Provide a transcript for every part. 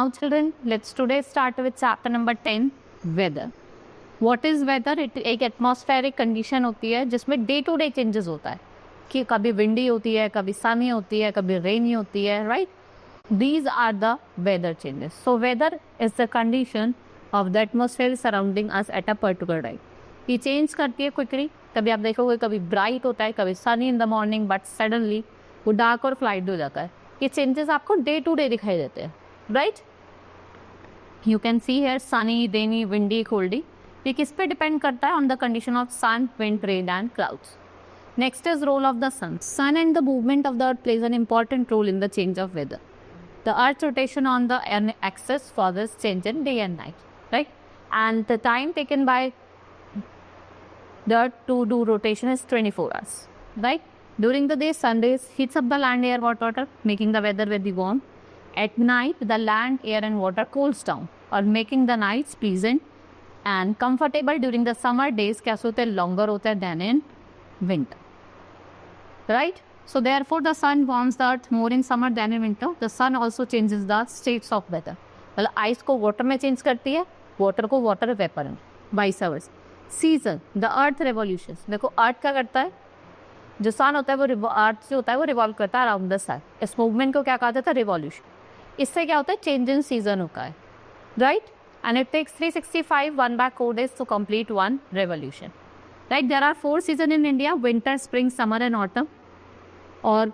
Now children, let's today start with chapter number 10, weather. What is weather? एक atmospheric condition होती है जिसमें day to day changes होता है कि कभी विंडी होती है, कभी सनी होती है, कभी रेनी होती है, right? These are the weather changes. So weather is the condition of the atmosphere surrounding us at a particular time. ये चेंज करती है क्विकली. कभी आप देखोगे कभी ब्राइट होता है, कभी Sunny in the morning, but suddenly वो डार्क और फ्लाइट हो जाता है. ये चेंजेस आपको डे टू डे दिखाई देते हैं, right? You can see here sunny, rainy, windy, coldy. ये किस पे डिपेंड करता है? On the condition of sun, wind, rain and clouds. Next is role of the sun. Sun and the movement of the earth plays an important role in the change of weather. The Earth's rotation on the axis causes change in day and night, right? And the time taken by the Earth to do rotation is 24 hours, right? During the day, sun rays heats up the land, air, water, making the weather very warm. At night, the land, air, and water cools down, or making the nights pleasant and comfortable. During the summer days, क्या होते हैं? Longer होते हैं than in winter, right? So therefore the sun warms the earth more in summer than in winter. The sun also changes the states of weather. मतलब ice को water में change करती है, वाटर को वाटर वेपर में, vice versa. Season, the earth revolution. देखो अर्थ क्या करता है? जो सन होता है वो अर्थ जो होता है वो रिवॉल्व करता है अराउंड द सन. इस मूवमेंट को क्या कहा जाता है? रिवॉल्यूशन. इससे क्या होता है? चेंज इन सीजन होता है, right? And it takes 365 1/4 days to complete one revolution, right? There are 4 season in India: winter, spring, summer and autumn. और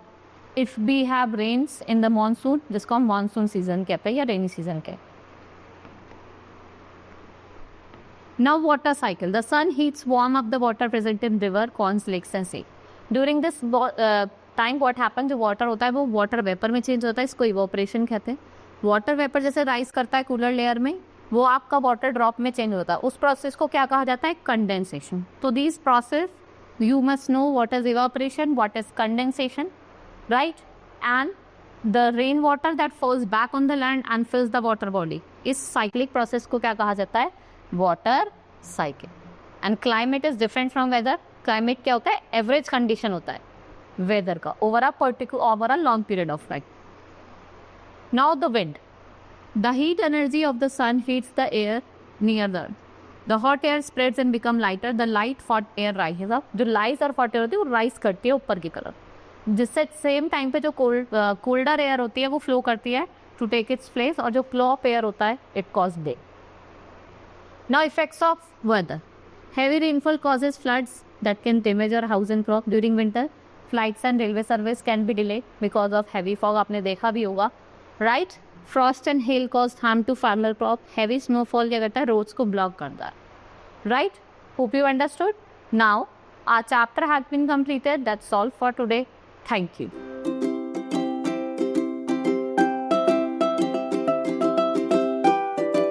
if we have rains in the monsoon, जिसको हम monsoon season कहते हैं या रेनी season कहते हैं. Now water cycle. The sun heats warm up the water present in river, cons, lakes and sea. During this time what happen, जो water होता है वो वाटर वेपर में चेंज होता है. इसको इवोपरेशन कहते हैं. वाटर वेपर जैसे राइज करता है कूलर लेयर में, वो आपका वाटर ड्रॉप में चेंज होता है. उस प्रोसेस को क्या कहा जाता है? कंडेंसेशन. तो this process you must know what is evaporation, what is condensation, right? And the rainwater that falls back on the land and fills the water body. इस cyclic process को क्या कहा जाता है? Water cycle. And climate is different from weather. Climate क्या होता है? Average condition होता है weather का over a long period of time. Now the wind. The heat energy of the sun heats the air near the earth. The hot air spreads and become lighter. The light hot air rises up. जो लाइस और hot air होती है वो rise करती है ऊपर की तरफ, जिससे सेम टाइम पे जो कोल्डर एयर होती है वो फ्लो करती है टू टेक इट्स प्लेस, और जो क्लॉप एयर होता है it cause day. Now effects of weather. Heavy rainfall causes floods that can damage your house and crop. During winter flights and railway service can be delay because of heavy fog. आपने देखा भी होगा, right? Frost and hail caused harm to farmer crop. Heavy snowfall क्या करता है? Roads को block करता है, right? Hope you understood. Now our chapter has been completed. That's all for today. Thank you.